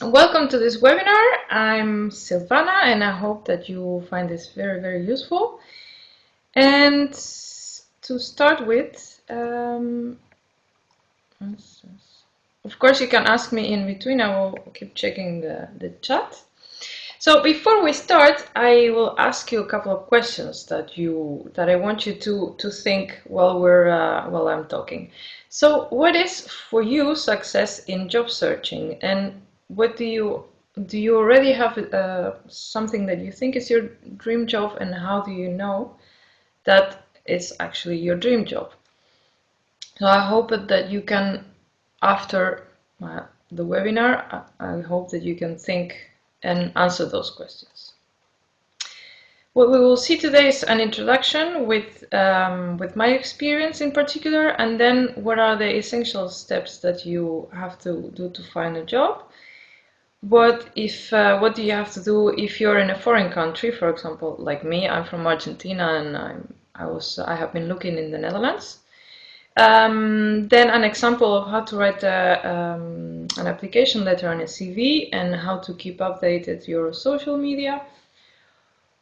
Welcome to this webinar. I'm Silvana and I hope that you find this very, very useful. And to start with, of course you can ask me in between. I will keep checking the chat. So before we start, I will ask you a couple of questions that I want you to think while I'm talking. So what is for you success in job searching, and what do you already have something that you think is your dream job, and how do you know that it's actually your dream job? So I hope that you can, after the webinar, I hope that you can think and answer those questions. What we will see today is an introduction with my experience in particular, and then what are the essential steps that you have to do to find a job. What do you have to do if you're in a foreign country? For example, like me, I'm from Argentina, and I have been looking in the Netherlands. Then an example of how to write an application letter and a CV, and how to keep updated your social media.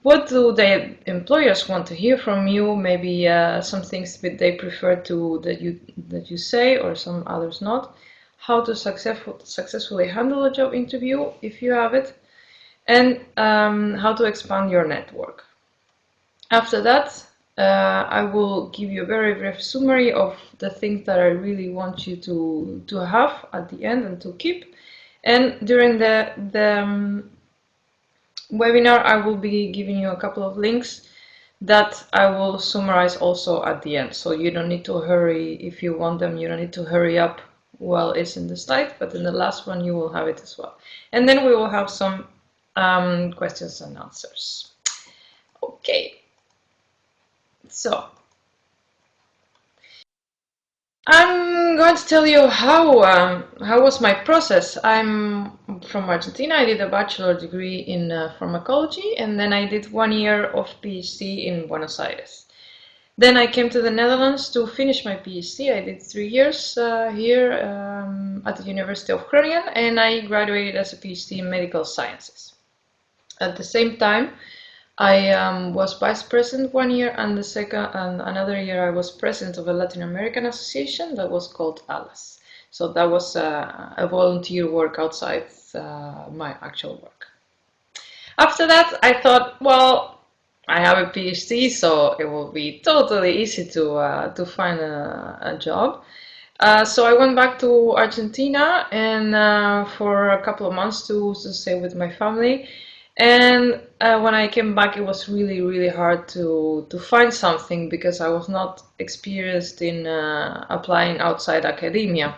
What do the employers want to hear from you? Maybe some things that they prefer that you say, or some others not. How to successfully handle a job interview if you have it, and how to expand your network. After that, I will give you a very brief summary of the things that I really want you to have at the end and to keep. And during the webinar, I will be giving you a couple of links that I will summarize also at the end. So you don't need to hurry if you want them. You don't need to hurry up while it's in the slide, but in the last one you will have it as well. And then we will have some questions and answers. Okay. So, I'm going to tell you how was my process. I'm from Argentina. I did a bachelor degree in pharmacology, and then I did 1 year of PhD in Buenos Aires. Then I came to the Netherlands to finish my PhD. I did 3 years here at the University of Groningen, and I graduated as a PhD in medical sciences. At the same time, I was vice president 1 year, and another year I was president of a Latin American association that was called ALAS. So that was a volunteer work outside my actual work. After that, I thought, well, I have a PhD, so it will be totally easy to find a job. So I went back to Argentina and for a couple of months to stay with my family. And when I came back, it was really, really hard to find something because I was not experienced in applying outside academia.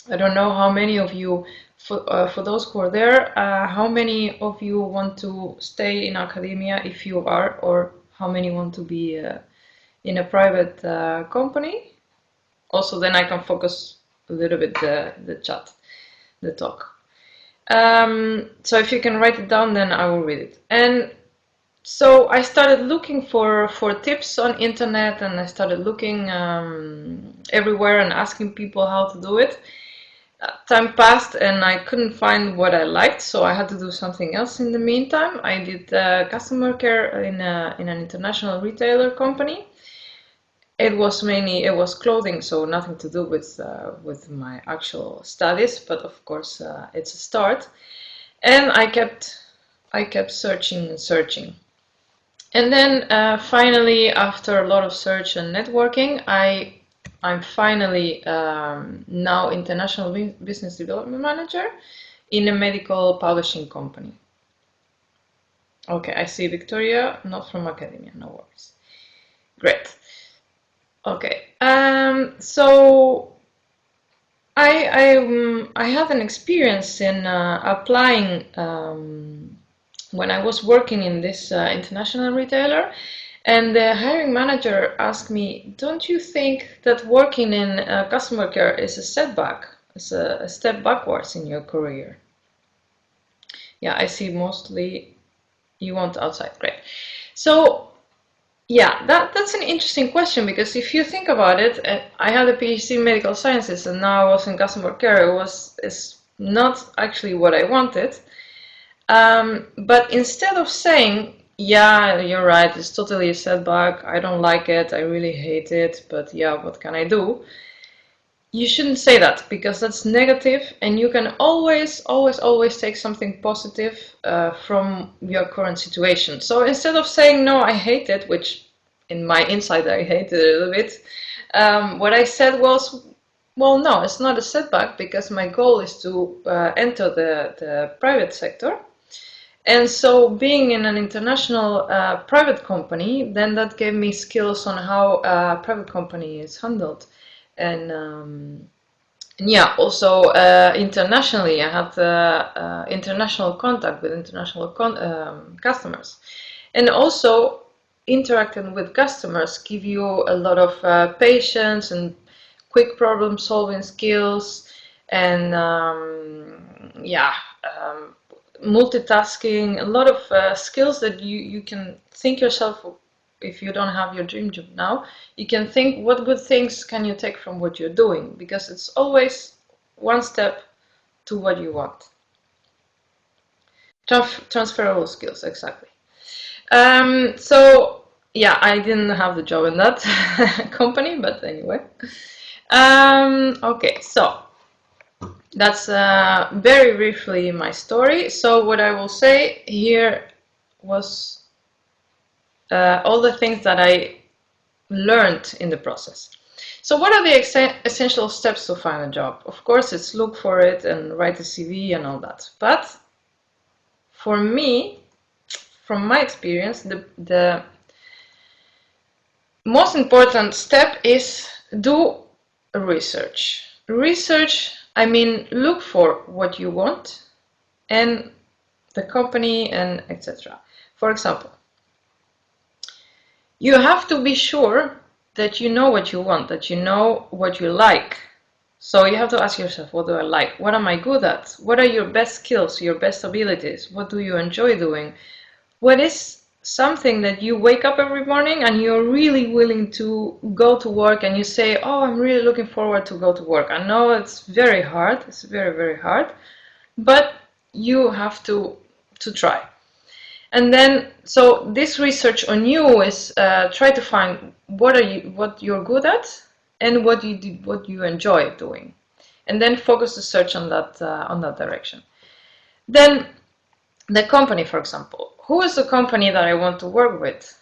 I don't know how many of you, for those who are there, how many of you want to stay in academia if you are, or how many want to be in a private company? Also, then I can focus a little bit the chat, the talk. So if you can write it down, then I will read it. And so I started looking for tips on internet, and I started looking everywhere and asking people how to do it. Time passed and I couldn't find what I liked, so I had to do something else in the meantime. I did customer care in an international retailer company. It was clothing, so nothing to do with my actual studies, but of course it's a start. And I kept searching and searching. And then finally, after a lot of search and networking, I'm finally now international business development manager in a medical publishing company. Okay, I see Victoria, not from academia, no worries. Great. Okay, so I had an experience in applying when I was working in this international retailer, and the hiring manager asked me, "Don't you think that working in customer care is a setback, is a step backwards in your career?" Yeah, I see mostly you want outside. Great. So yeah, that's an interesting question, because if you think about it, I had a PhD in medical sciences and now I was in customer care. It's not actually what I wanted. But instead of saying, yeah, you're right, it's totally a setback, I don't like it, I really hate it, but yeah, what can I do? You shouldn't say that, because that's negative, and you can always take something positive from your current situation. So instead of saying, no, I hate it, which in my inside I hate it a little bit, what I said was, well, no, it's not a setback, because my goal is to enter the private sector. And so being in an international private company, then that gave me skills on how a private company is handled. And yeah, also internationally, I had international contact with international customers. And also interacting with customers give you a lot of patience and quick problem solving skills, and yeah, multitasking, a lot of skills that you can think yourself. If you don't have your dream job now, you can think what good things can you take from what you're doing, because it's always one step to what you want. Transferable skills, exactly. So yeah, I didn't have the job in that company, but anyway. Okay, so that's very briefly my story. So what I will say here was all the things that I learned in the process. So what are the essential steps to find a job? Of course, it's look for it and write a CV and all that. But for me, from my experience, the most important step is do research. Research, I mean, look for what you want and the company and etc. For example, you have to be sure that you know what you want, that you know what you like. So you have to ask yourself, what do I like? What am I good at? What are your best skills, your best abilities? What do you enjoy doing? What is something that you wake up every morning and you're really willing to go to work and you say, oh, I'm really looking forward to go to work. I know it's very hard, it's very, very hard, but you have to try. And then, so this research on you is try to find what you're good at and what you enjoy doing, and then focus the search on that direction. Then the company, for example, who is the company that I want to work with?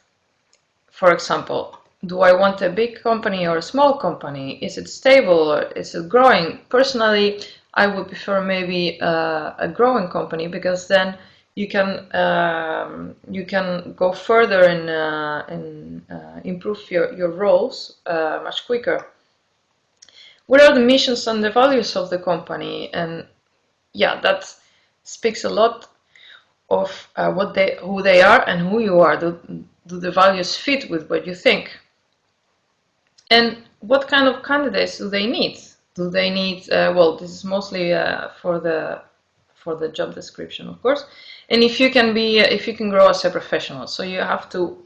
For example, do I want a big company or a small company? Is it stable or is it growing? Personally, I would prefer maybe a growing company, because then you can go further and improve your roles much quicker. What are the missions and the values of the company? And yeah, that speaks a lot of who they are and who you are. Do the values fit with what you think? And what kind of candidates do they need? Do they need? Well, this is mostly for the job description, of course. And if you can grow as a professional, so you have to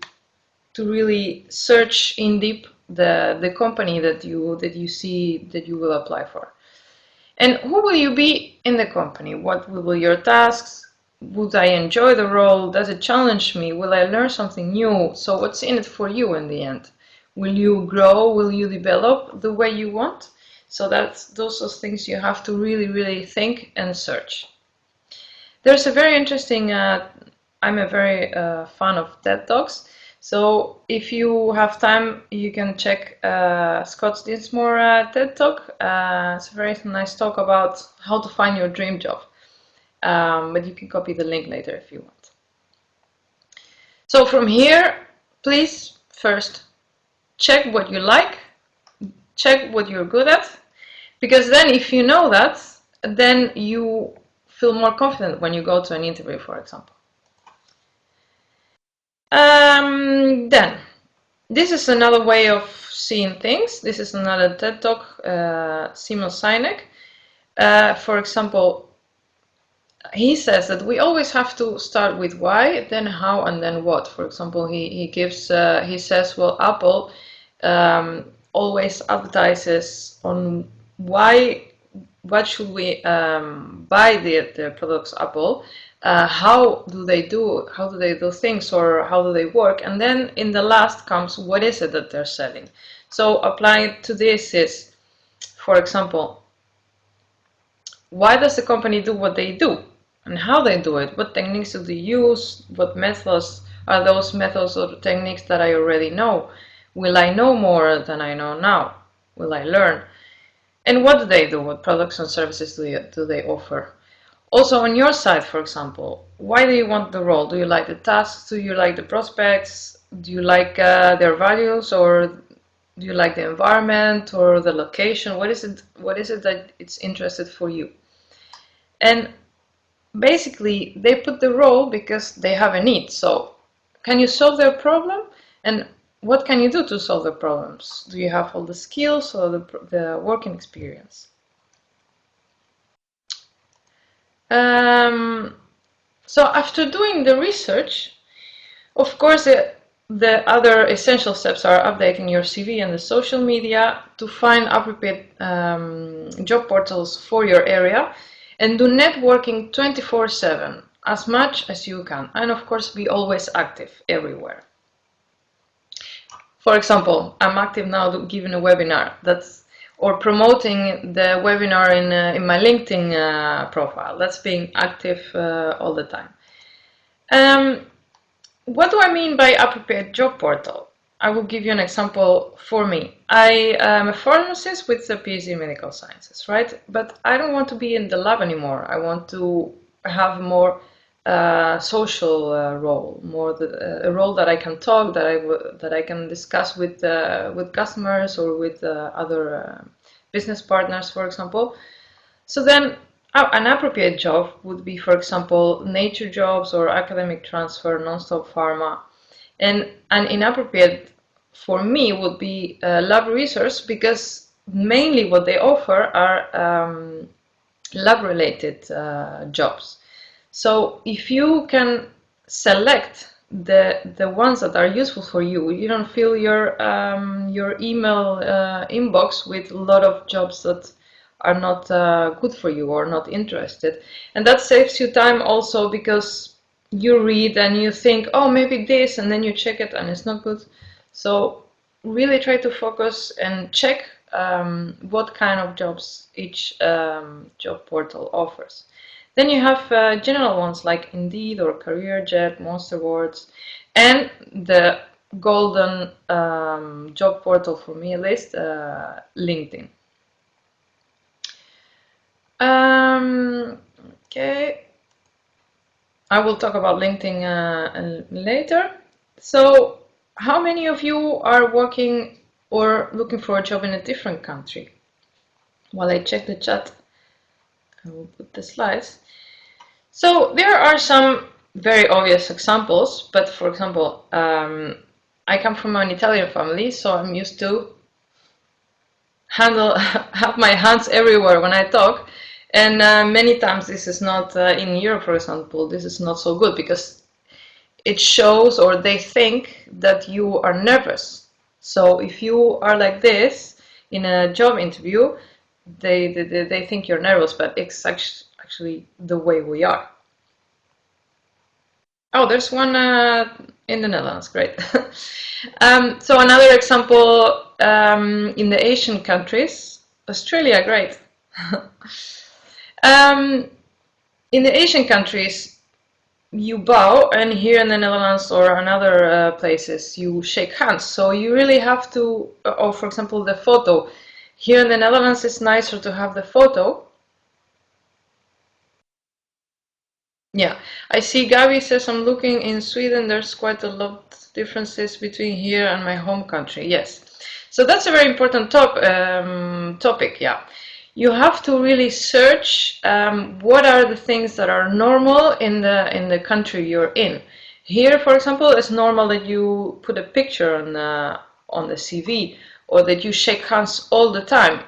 really search in deep the company that you see that you will apply for. And who will you be in the company? What will be your tasks? Would I enjoy the role? Does it challenge me? Will I learn something new? So what's in it for you in the end? Will you grow? Will you develop the way you want? So those are things you have to really, really think and search. There's a very interesting, I'm a very fan of TED Talks. So if you have time, you can check Scott Dinsmore TED Talk. It's a very nice talk about how to find your dream job. But you can copy the link later if you want. So from here, please first check what you like, check what you're good at, because then if you know that, then you feel more confident when you go to an interview, for example. Then, this is another way of seeing things. This is another TED Talk, Simon Sinek. For example, he says that we always have to start with why, then how, and then what. For example, he says, well, Apple always advertises on why what should we buy the products Apple, how do they do things, or how do they work, and then in the last comes what is it that they're selling. So applying to this is, for example, why does the company do what they do, and how they do it, what techniques do they use, what methods are those methods or techniques that I already know, will I know more than I know now, will I learn, and what do they do, what products and services do they offer. Also on your side, for example, why do you want the role? Do you like the tasks? Do you like the prospects? Do you like their values, or do you like the environment or the location? What is it? What is it that it's interested for you? And basically, they put the role because they have a need. So, can you solve their problem? And what can you do to solve the problems? Do you have all the skills or the working experience? So after doing the research, of course, the other essential steps are updating your CV and the social media to find appropriate job portals for your area, and do networking 24/7, as much as you can. And of course, be always active everywhere. For example, I'm active now giving a webinar or promoting the webinar in my LinkedIn profile. That's being active all the time. What do I mean by appropriate job portal? I will give you an example for me. I am a pharmacist with a PhD in medical sciences, right? But I don't want to be in the lab anymore. I want to have more social role, a role that I can talk, that I can discuss with customers or with other business partners, for example. So then, an appropriate job would be, for example, nature jobs or academic transfer, non-stop pharma. And an inappropriate for me would be lab research, because mainly what they offer are lab-related jobs. So if you can select the ones that are useful for you, you don't fill your email inbox with a lot of jobs that are not good for you or not interested, and that saves you time also, because you read and you think, oh, maybe this, and then you check it and it's not good. So really try to focus and check what kind of jobs each job portal offers. Then you have general ones like Indeed or CareerJet, MonsterWords, and the golden job portal for me at least, LinkedIn. Okay, I will talk about LinkedIn later. So, how many of you are working or looking for a job in a different country? While I check the chat, I will put the slides. So there are some very obvious examples, but for example, I come from an Italian family, so I'm used to have my hands everywhere when I talk, and many times this is not in Europe, for example, this is not so good, because it shows, or they think that you are nervous. So if you are like this in a job interview, they think you're nervous, but it's actually the way we are. Oh, there's one in the Netherlands, great. So another example, in the Asian countries, Australia, great. In the Asian countries, you bow, and here in the Netherlands or in other places, you shake hands. So you really have to, or for example, the photo. Here in the Netherlands, it's nicer to have the photo. Yeah, I see Gabi says, I'm looking in Sweden, there's quite a lot of differences between here and my home country. Yes, so that's a very important topic, yeah. You have to really search what are the things that are normal in the country you're in. Here, for example, it's normal that you put a picture on the CV, or that you shake hands all the time.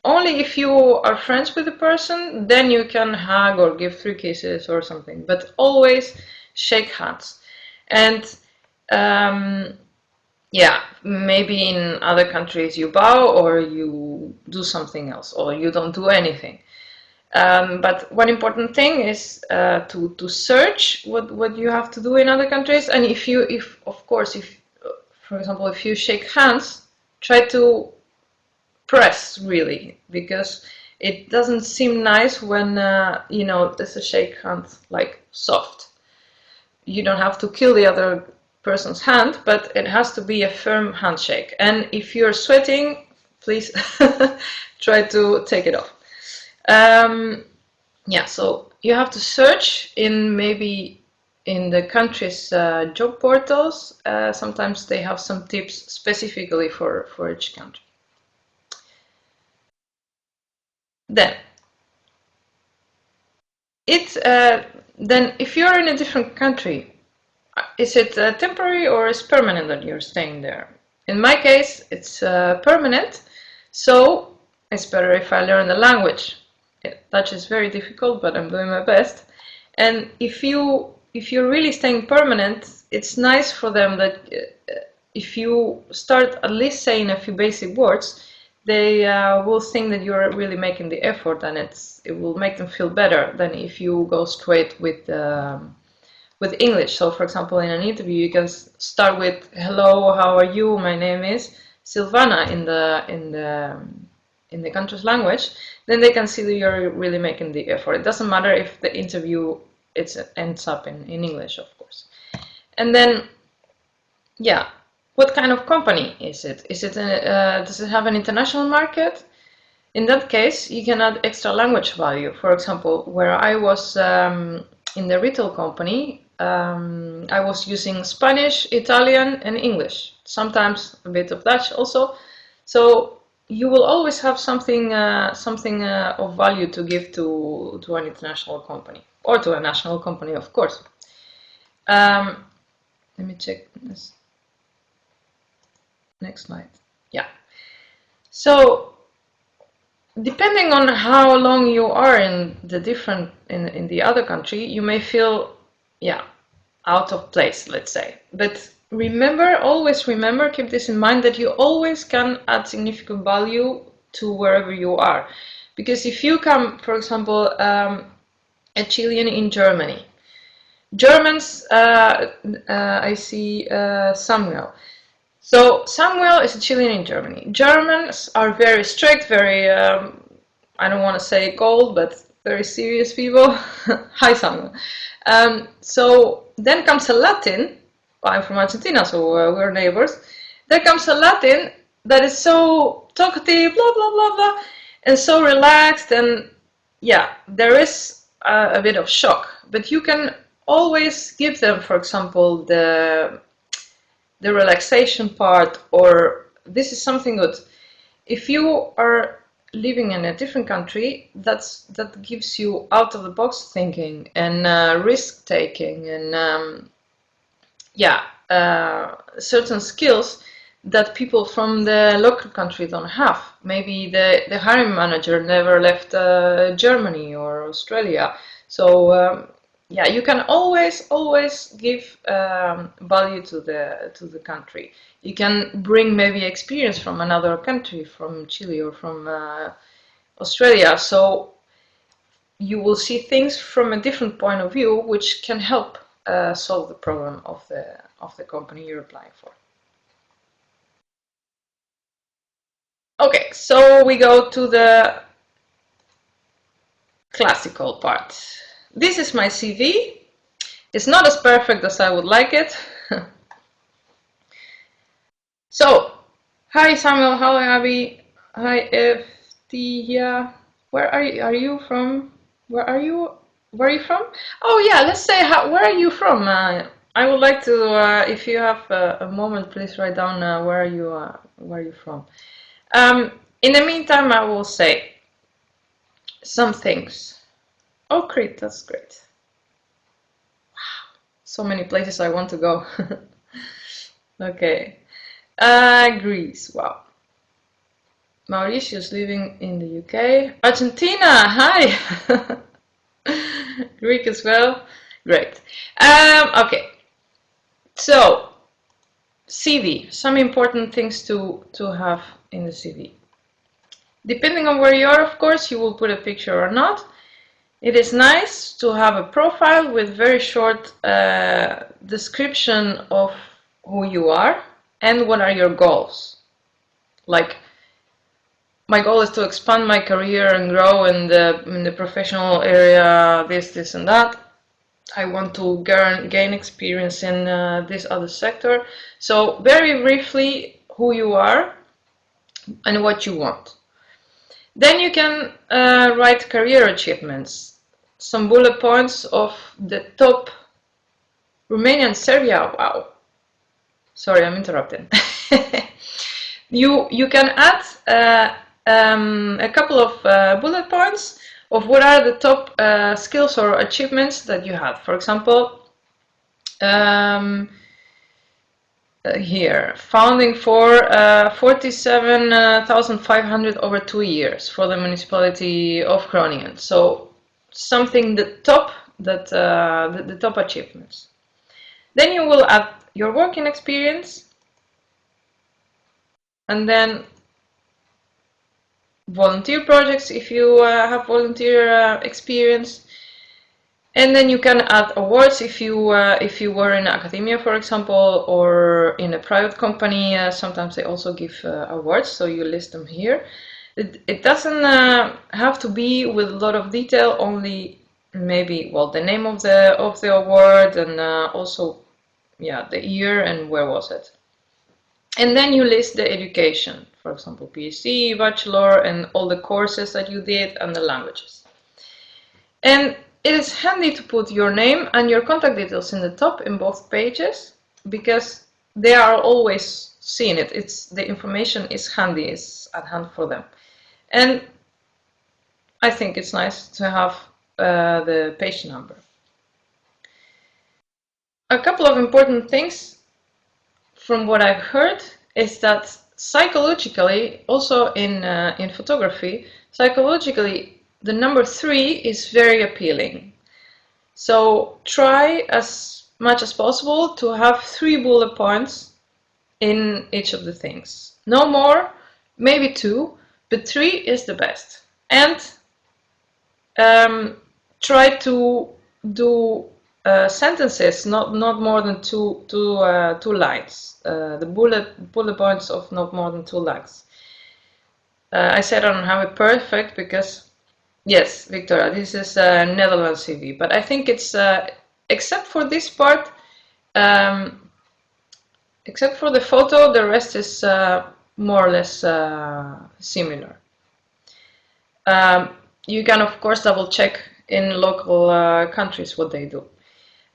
Only if you are friends with the person, then you can hug or give 3 kisses or something, but always shake hands. And yeah, maybe in other countries you bow, or you do something else, or you don't do anything. But one important thing is to search what you have to do in other countries. And if of course, if for example, if you shake hands, try to press really, because it doesn't seem nice when there's a shake hand like soft. You don't have to kill the other person's hand, but it has to be a firm handshake. And if you're sweating, please try to take it off. Yeah, so you have to search maybe in the country's job portals. Sometimes they have some tips specifically for each country. Then if you're in a different country, is it temporary or is permanent that you're staying there? In my case, it's permanent, so it's better if I learn the language. Dutch is very difficult, but I'm doing my best. And if you're really staying permanent, it's nice for them that if you start at least saying a few basic words, they will think that you're really making the effort, and it will make them feel better than if you go straight with English. So, for example, in an interview, you can start with "Hello, how are you? My name is Silvana" in the country's language. Then they can see that you're really making the effort. It doesn't matter if the interview ends up in English, of course. And then, yeah, what kind of company is it? Does it have an international market? In that case, you can add extra language value. For example, where I was in the retail company, I was using Spanish, Italian, and English. Sometimes a bit of Dutch also. So you will always have something of value to give to an international company, or to a national company, of course. Let me check this. Next slide. Yeah. So depending on how long you are in the other country, you may feel, yeah, out of place, let's say. But always remember, keep this in mind, that you always can add significant value to wherever you are. Because if you come, for example, a Chilean in Germany, Germans, I see Samuel. So Samuel is a Chilean in Germany. Germans are very strict, very, I don't want to say cold, but very serious people. Hi, Samuel. So then comes a Latin. I'm from Argentina, so we're neighbors. There comes a Latin that is so talkative, blah, blah, blah, blah, and so relaxed. And yeah, there is a bit of shock. But you can always give them, for example, the relaxation part, or this is something good. If you are living in a different country, that gives you out of the box thinking and risk taking and certain skills that people from the local country don't have. Maybe the hiring manager never left Germany or Australia, so you can always give value to the country. You can bring maybe experience from another country, from Chile or from Australia. So you will see things from a different point of view, which can help solve the problem of the company you're applying for. Okay, so we go to the classical part. This is my CV. It's not as perfect as I would like it. So, hi Samuel, hi Abby, hi Eftia. Where are you? Are you from? Where are you? Where are you from? Oh yeah, let's say where are you from? I would like to, if you have a moment, please write down where are you from. In the meantime, I will say some things. Oh, Crete, that's great. Wow, so many places I want to go. Okay. Greece, wow. Mauritius living in the UK. Argentina, hi! Greek as well. Great. Okay. So, CV. Some important things to have in the CV. Depending on where you are, of course, you will put a picture or not. It is nice to have a profile with very short description of who you are and what are your goals. Like, my goal is to expand my career and grow in the professional area, this, and that. I want to gain experience in this other sector. So very briefly, who you are and what you want. Then you can write career achievements, some bullet points of the top Romanian Serbia. Wow. Sorry, I'm interrupting. You can add a couple of bullet points of what are the top skills or achievements that you have. For example, here, founding for 47,500 over 2 years for the municipality of Groningen. So something the top the top achievements. Then you will add your working experience, and then volunteer projects if you have volunteer experience. And then you can add awards if you were in academia, for example, or in a private company. Sometimes they also give awards, so you list them here. It doesn't have to be with a lot of detail. Only maybe, well, the name of the award, and also, yeah, the year and where was it. And then you list the education, for example, PhD, bachelor, and all the courses that you did and the languages. And it is handy to put your name and your contact details in the top in both pages, because they are always seeing it. The information is handy, is at hand for them. And I think it's nice to have the page number. A couple of important things from what I've heard is that psychologically, also in photography, psychologically, the number 3 is very appealing. So try as much as possible to have 3 bullet points in each of the things. No more, maybe 2, but 3 is the best. And try to do sentences, not more than two lines. The bullet points of not more than 2 lines. I said I don't have it perfect because, yes, Victoria, this is a Netherlands CV, but I think it's, except for this part, except for the photo, the rest is more or less similar. You can, of course, double check in local countries what they do.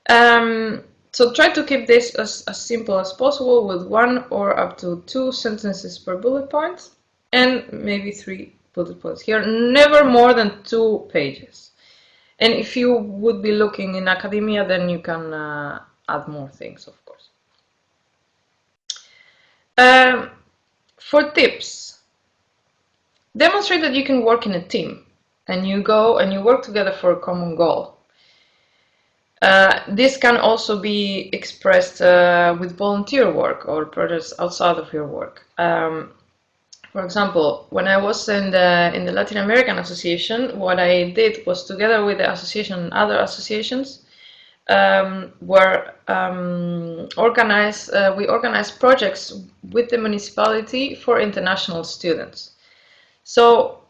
So try to keep this as simple as possible, with 1 or up to 2 sentences per bullet point, and maybe 3 bullet points here, never more than 2 pages. And if you would be looking in academia, then you can add more things, of course. For tips, demonstrate that you can work in a team and you go and you work together for a common goal. This can also be expressed with volunteer work or projects outside of your work. For example, when I was in the Latin American Association, what I did was, together with the association and other associations, we organized projects with the municipality for international students. So,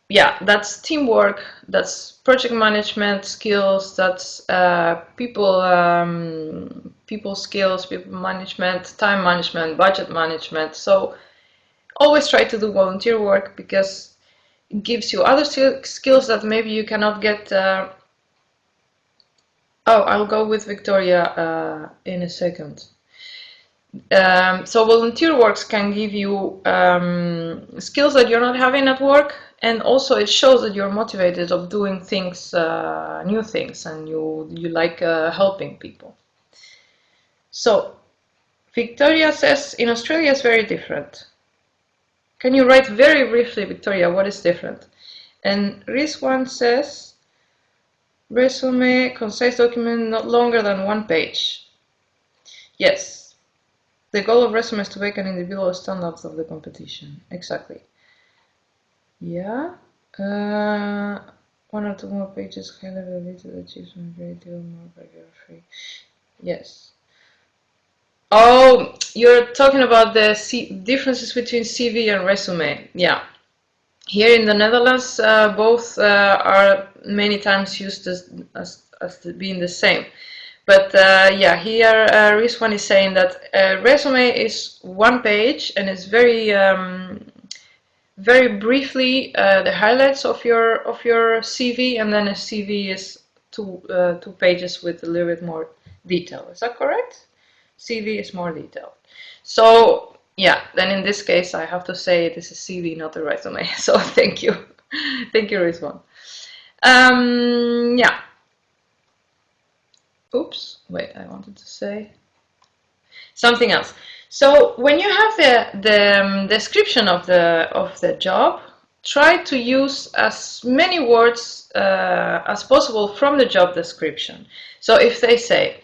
yeah, that's teamwork, that's project management skills, that's people skills, people management, time management, budget management. So always try to do volunteer work, because it gives you other skills that maybe you cannot get. Oh, I'll go with Victoria in a second. So volunteer works can give you skills that you're not having at work, and also it shows that you're motivated of doing things, new things, and you like helping people. So Victoria says in Australia it's very different. Can you write very briefly, Victoria, what is different? And Rizwan says, resume, concise document, not longer than 1 page. Yes, the goal of resume is to make an individual standards of the competition. Exactly. Yeah. one or two more pages, high level detail achievement, great deal more paragraph-free. Yes. Oh, you're talking about the differences between CV and resume. Yeah. Here in the Netherlands, both are many times used as being the same. But yeah, here Rizwan is saying that a resume is one page and it's very briefly the highlights of your CV, and then a CV is two pages with a little bit more detail. Is that correct? CV is more detailed. So yeah, then in this case I have to say it is a CV, not a resume. So thank you, thank you, Rizwan. Yeah. Oops. Wait, I wanted to say something else. So when you have the description of the job, try to use as many words as possible from the job description. So if they say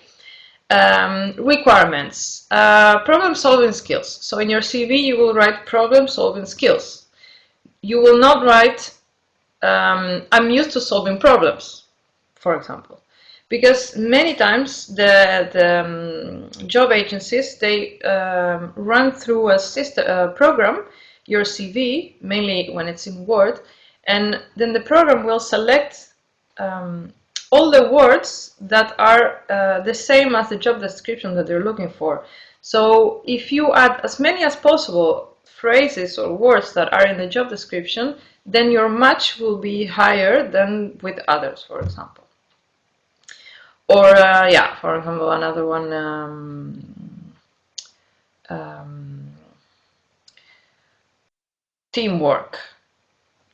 requirements, problem-solving skills. So in your CV you will write problem-solving skills. You will not write I'm used to solving problems, for example. Because many times the job agencies, they run through a program, your CV, mainly when it's in Word, and then the program will select all the words that are the same as the job description that they're looking for. So if you add as many as possible phrases or words that are in the job description, then your match will be higher than with others, for example. Or yeah, for example, another one, teamwork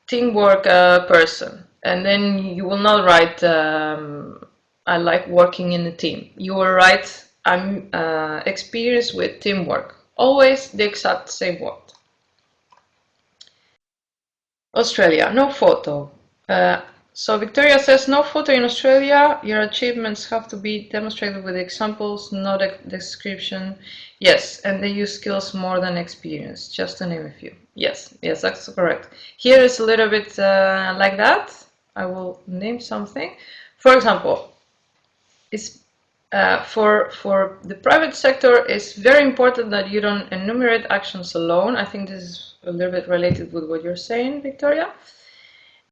person, and then you will not write I like working in a team. You will write I'm experienced with teamwork. Always the exact same word. Australia, no photo. So Victoria says, no photo in Australia. Your achievements have to be demonstrated with examples, not a description. Yes, and they use skills more than experience, just to name a few. Yes, yes, that's correct. Here is a little bit like that. I will name something. For example, it's for the private sector, it's very important that you don't enumerate actions alone. I think this is a little bit related with what you're saying, Victoria.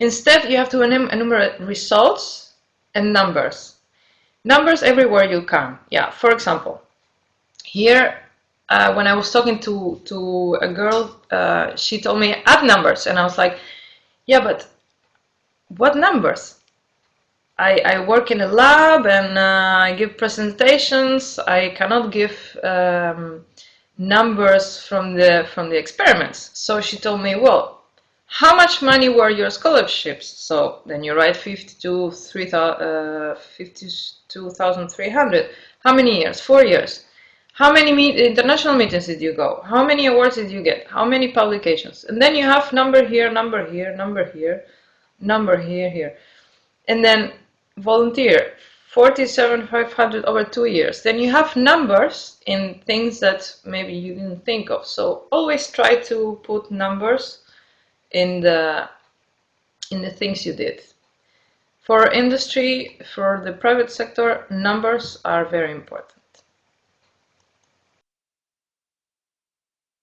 Instead, you have to enumerate results and numbers. Numbers everywhere you can. Yeah, for example, here when I was talking to a girl, she told me add numbers, and I was like, yeah, but what numbers? I work in a lab and I give presentations. I cannot give numbers from the experiments. So she told me, well, how much money were your scholarships? So then you write 52,300. How many years? 4 years. How many international meetings did you go? How many awards did you get? How many publications? And then you have number here, number here, number here, number here, here. And then volunteer, 47,500 over 2 years. Then you have numbers in things that maybe you didn't think of. So always try to put numbers in the things you did. For industry, for the private sector, numbers are very important.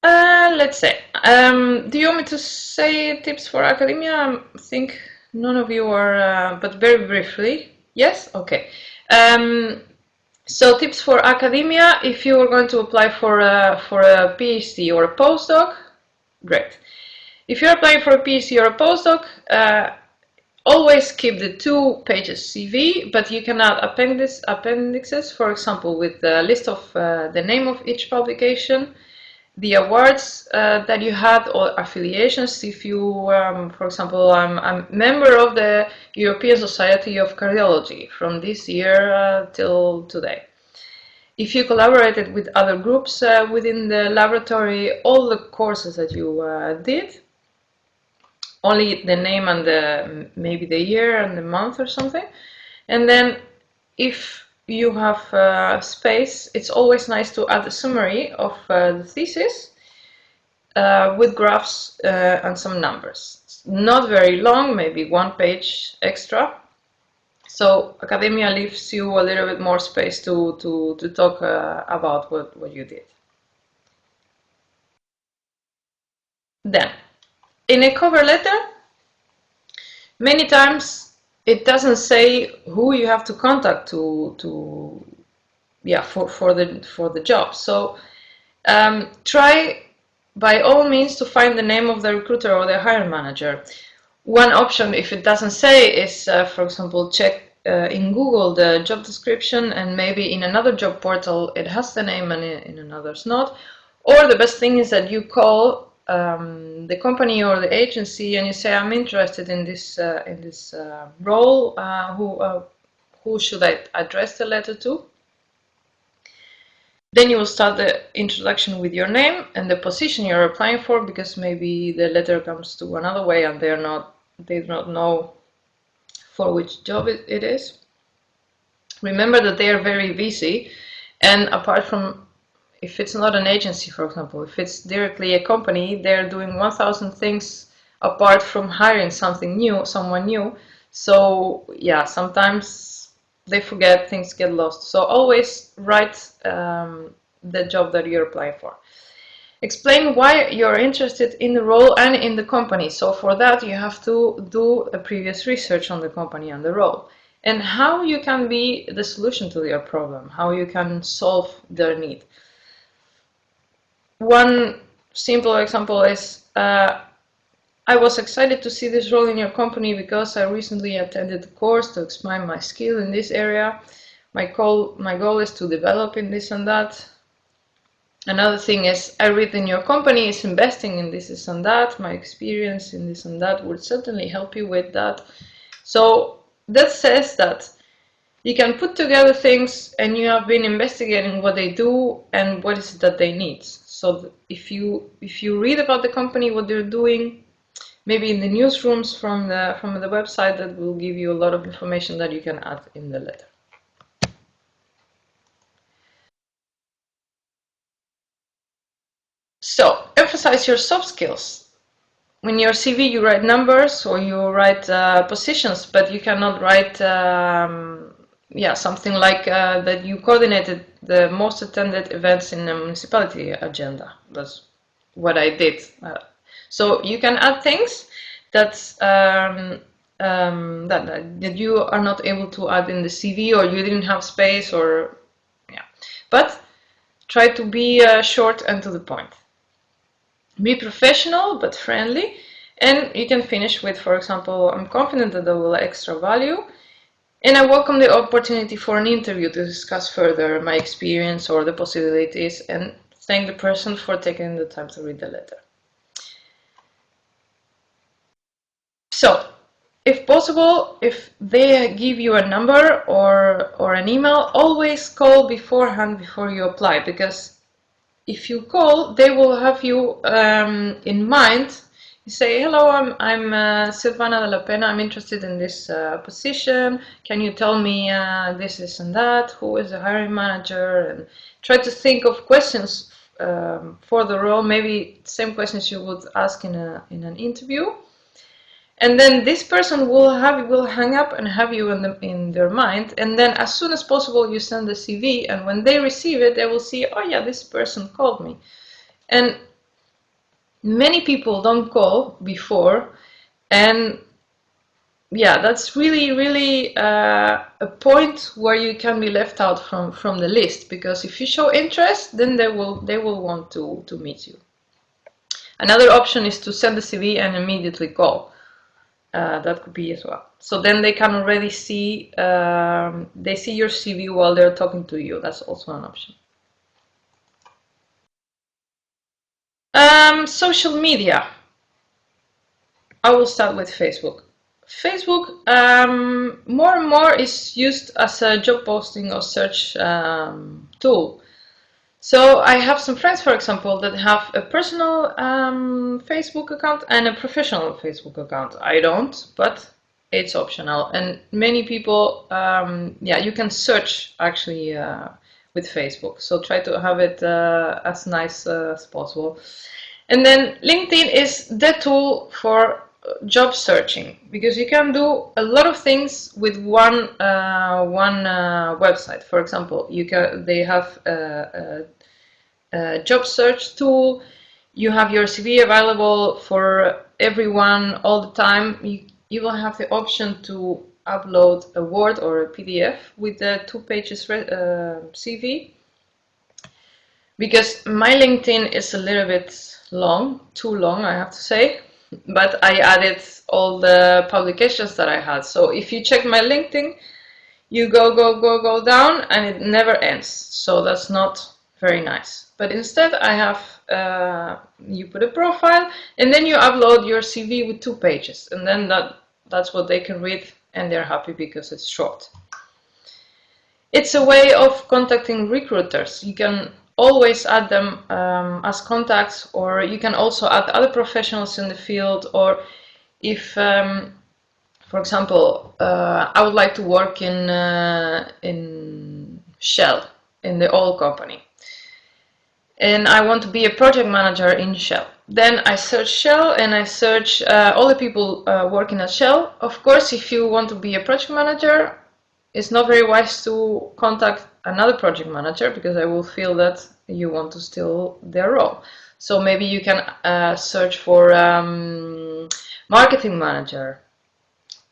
Let's say, do you want me to say tips for academia? I think none of you are, but very briefly. Yes? Okay. So tips for academia, if you are going to apply for a PhD or a postdoc, great. If you're applying for a PhD or a postdoc, always keep the 2 pages CV, but you can add appendixes, for example, with the list of the name of each publication, the awards that you had, or affiliations. If you, for example, I'm a member of the European Society of Cardiology from this year till today. If you collaborated with other groups within the laboratory, all the courses that you did, only the name and maybe the year and the month or something. And then if you have space, it's always nice to add a summary of the thesis with graphs and some numbers. not very long, maybe 1 page extra. So academia leaves you a little bit more space to talk about what you did. Then, in a cover letter, many times it doesn't say who you have to contact for the job. So try by all means to find the name of the recruiter or the hiring manager. One option, if it doesn't say, is for example, check in Google the job description, and maybe in another job portal it has the name and in another's not. Or the best thing is that you call the company or the agency and you say, I'm interested in this role. Who should I address the letter to? Then you will start the introduction with your name and the position you're applying for, because maybe the letter comes to another way and they do not know for which job it is. Remember that they are very busy, and apart from, if it's not an agency, for example, if it's directly a company, they're doing 1,000 things apart from hiring someone new. So yeah, sometimes they forget, things get lost. So always write the job that you're applying for. Explain why you're interested in the role and in the company. So for that, you have to do a previous research on the company and the role, and how you can be the solution to their problem, how you can solve their need. One simple example is, I was excited to see this role in your company because I recently attended a course to expand my skill in this area. My goal is to develop in this and that. Another thing is, I read in your company is investing in this and that. My experience in this and that would certainly help you with that. So that says that you can put together things and you have been investigating what they do and what is it that they need. So if you read about the company, what they're doing, maybe in the newsrooms from the website, that will give you a lot of information that you can add in the letter. So emphasize your soft skills. In your CV, you write numbers or you write positions, but you cannot write something like that you coordinated the most attended events in the municipality agenda. That's what I did. So you can add things that you are not able to add in the CV, or you didn't have space, or but try to be short and to the point. Be professional but friendly, and you can finish with, for example, I'm confident that I will add extra value, and I welcome the opportunity for an interview to discuss further my experience or the possibilities, and thank the person for taking the time to read the letter. So, if possible, if they give you a number or an email, always call beforehand before you apply, because if you call, they will have you in mind. You say, hello, I'm Silvana de la Pena, I'm interested in this position. Can you tell me this and that? Who is the hiring manager? And try to think of questions for the role, maybe same questions you would ask in an interview. And then this person will hang up and have you in their mind. And then as soon as possible, you send the CV. And when they receive it, they will see, oh yeah, this person called me. And many people don't call before. And yeah, that's really, really a point where you can be left out from the list. Because if you show interest, then they will want to meet you. Another option is to send the CV and immediately call. That could be as well. So then they can already see, they see your CV while they're talking to you. That's also an option. Social media. I will start with Facebook. Facebook more and more is used as a job posting or search tool. So I have some friends, for example, that have a personal Facebook account and a professional Facebook account. I don't, but it's optional. And many people, you can search actually with Facebook. So try to have it as nice as possible. And then LinkedIn is the tool for job searching, because you can do a lot of things with one website. For example, they have a job search tool. You have your CV available for everyone all the time. You will have the option to upload a Word or a PDF with the 2 pages CV. Because my LinkedIn is a little bit long, too long, I have to say, but I added all the publications that I had. So if you check my LinkedIn, you go down and it never ends. So that's not very nice. But instead I have, you put a profile and then you upload your CV with 2 pages, and then that's what they can read and they're happy because it's short. It's a way of contacting recruiters. You can always add them as contacts, or you can also add other professionals in the field. Or if, for example, I would like to work in Shell, in the oil company, and I want to be a project manager in Shell. Then I search Shell and I search all the people working at Shell. Of course, if you want to be a project manager, it's not very wise to contact another project manager, because I will feel that you want to steal their role. So maybe you can search for marketing manager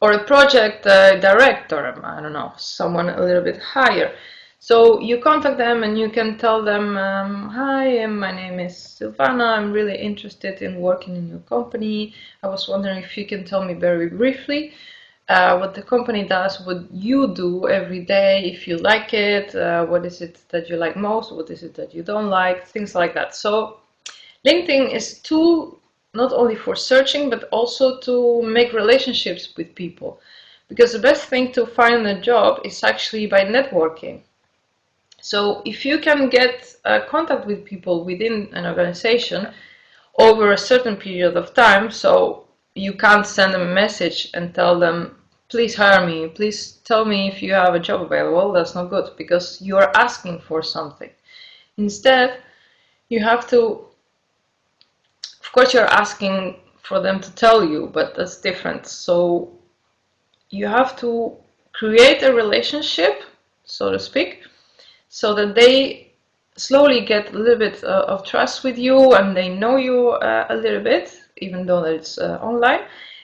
or a project director, I don't know, someone a little bit higher. So you contact them and you can tell them, hi, my name is Silvana, I'm really interested in working in your company. I was wondering if you can tell me very briefly what the company does, what you do every day, if you like it, what is it that you like most, what is it that you don't like, things like that. So LinkedIn is a tool not only for searching, but also to make relationships with people. Because the best thing to find a job is actually by networking. So if you can get contact with people within an organization over a certain period of time, so you can't send them a message and tell them, please hire me, please tell me if you have a job available. That's not good, because you are asking for something. Instead, you have to, of course you're asking for them to tell you, but that's different. So you have to create a relationship, so to speak, so that they slowly get a little bit of trust with you and they know you a little bit, even though it's online.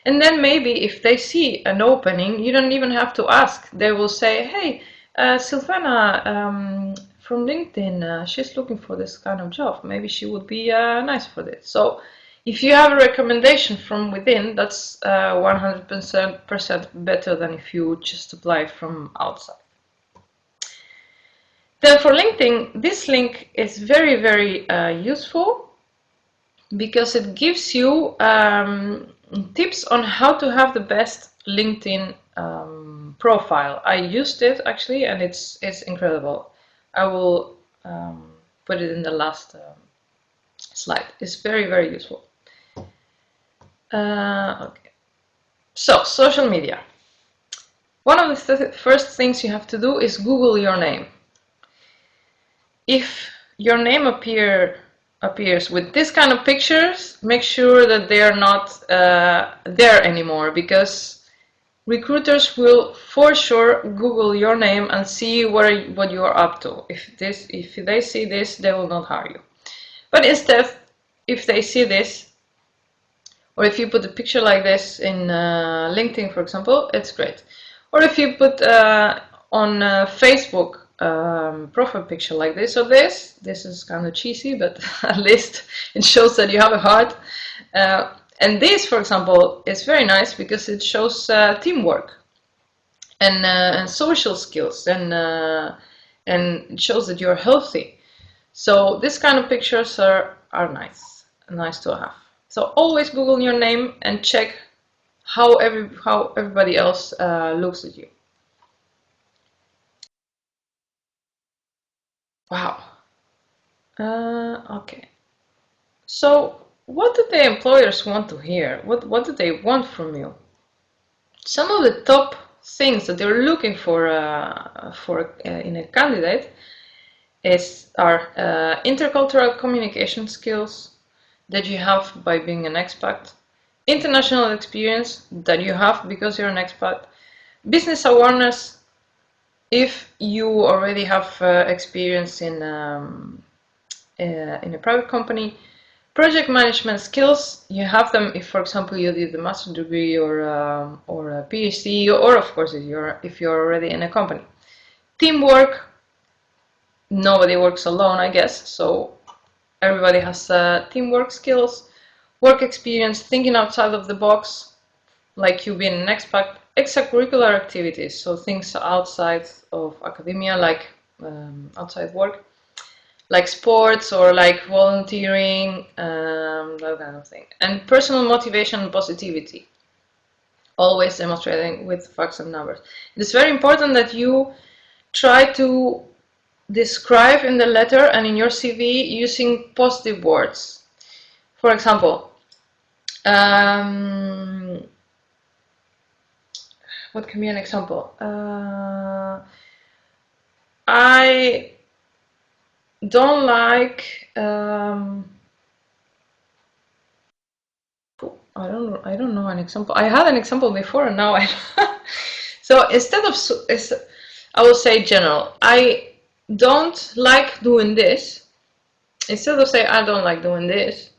And then maybe if they see an opening, you don't even have to ask. They will say, hey, Silvana from LinkedIn, she's looking for this kind of job. Maybe she would be nice for this. So if you have a recommendation from within, that's 100% better than if you just apply from outside. Then for LinkedIn, this link is very, very useful, because it gives you tips on how to have the best LinkedIn profile. I used it actually, and it's incredible. I will put it in the last slide. It's very, very useful. Okay. So, social media. One of the first things you have to do is Google your name. If your name appears with this kind of pictures, make sure that they are not there anymore, because recruiters will for sure Google your name and see what you are up to. If they see this, they will not hire you. But instead, if they see this, or if you put a picture like this in LinkedIn, for example, it's great. Or if you put on Facebook profile picture like this or this is kind of cheesy, but at least it shows that you have a heart. And this, for example, is very nice because it shows teamwork and social skills, and it shows that you're healthy. So this kind of pictures are nice to have. So always Google your name and check how everybody else looks at you. Wow. Okay. So what do the employers want to hear? What do they want from you? Some of the top things that they're looking for in a candidate are intercultural communication skills that you have by being an expat, international experience that you have because you're an expat, business awareness if you already have experience in a private company, project management skills, you have them if, for example, you did a master's degree or a PhD, or of course if you're already in a company. Teamwork, nobody works alone, I guess, so everybody has teamwork skills. Work experience, thinking outside of the box, like you being an expat. Extracurricular activities, so things outside of academia, like outside work, like sports or like volunteering, that kind of thing. And personal motivation and positivity, always demonstrating with facts and numbers. It's very important that you try to describe in the letter and in your CV using positive words. For example, what can be an example? I don't like I don't know an example. I had an example before and now I so instead of I will say general. I don't like doing this. Instead of say I don't like doing this,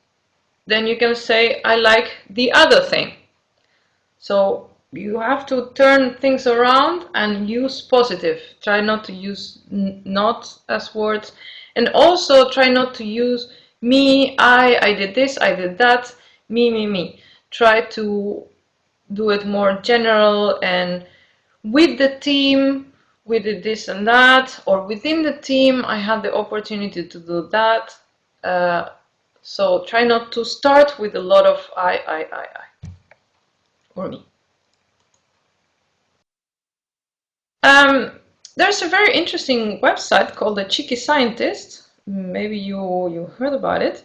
then you can say I like the other thing. So you have to turn things around and use positive. Try not to use not as words, and also try not to use me, I did this, I did that, me. Try to do it more general, and with the team we did this and that, or within the team I had the opportunity to do that. So try not to start with a lot of I or me. There's a very interesting website called The Cheeky Scientist. Maybe you heard about it.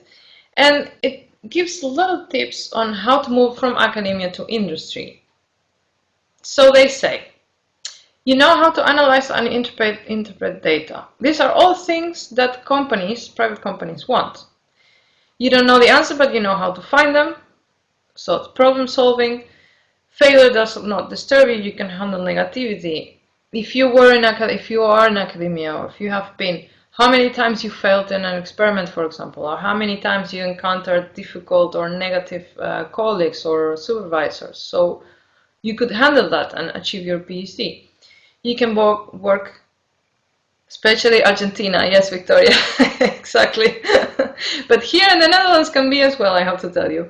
And it gives little tips on how to move from academia to industry. So they say, you know how to analyze and interpret data. These are all things that private companies want. You don't know the answer, but you know how to find them. So it's problem solving. Failure does not disturb you. You can handle negativity. If you are in academia, or if you have been, how many times you failed in an experiment, for example, or how many times you encountered difficult or negative colleagues or supervisors. So you could handle that and achieve your PhD. You can work, especially Argentina. Yes, Victoria, exactly. But here in the Netherlands can be as well, I have to tell you.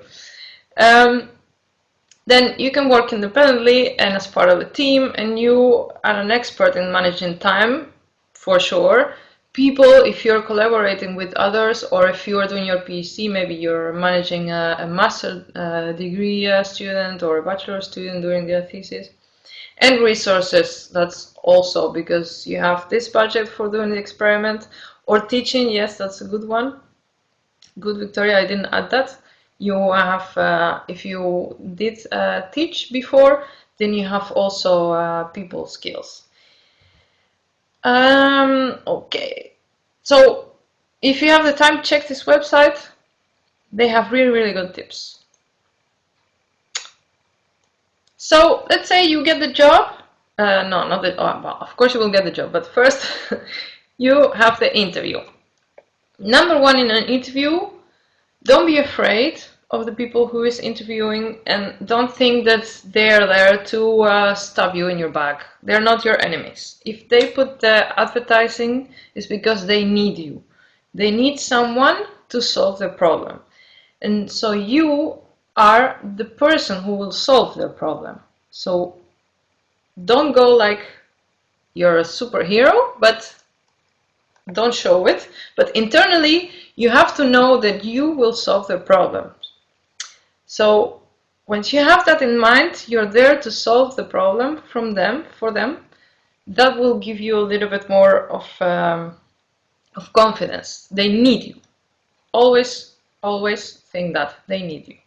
Then you can work independently and as part of a team, and you are an expert in managing time, for sure. People, if you're collaborating with others, or if you're doing your PhD, maybe you're managing a master degree student or a bachelor student during their thesis. And resources, that's also because you have this budget for doing the experiment, or teaching. Yes, that's a good one. Good, Victoria, I didn't add that. You have, if you did teach before, then you have also people skills. Okay, so if you have the time, check this website. They have really good tips. So let's say you get the job. No, not the. Well, of course you will get the job, but first you have the interview. Number one in an interview, don't be afraid of the people who is interviewing, and don't think that they're there to stab you in your back. They're not your enemies. If they put the advertising, it's because they need you. They need someone to solve their problem. And so you are the person who will solve their problem. So don't go like you're a superhero, but don't show it. But internally, you have to know that you will solve their problems. So once you have that in mind, you're there to solve the problem for them. That will give you a little bit more of confidence. They need you. Always think that they need you.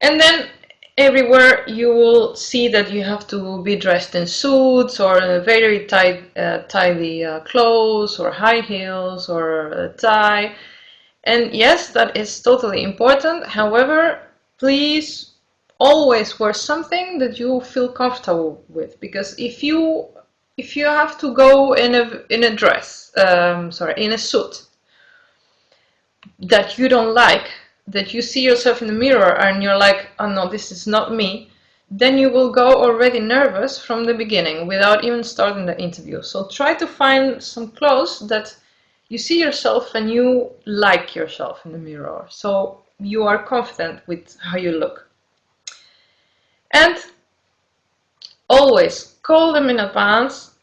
And then everywhere you will see that you have to be dressed in suits or very tidy clothes or high heels or a tie. And yes, that is totally important. However, please always wear something that you feel comfortable with, because if you have to go in a dress, in a suit that you don't like, that you see yourself in the mirror and you're like, oh no, this is not me, then you will go already nervous from the beginning without even starting the interview. So try to find some clothes that you see yourself and you like yourself in the mirror, so you are confident with how you look. And always call them in advance,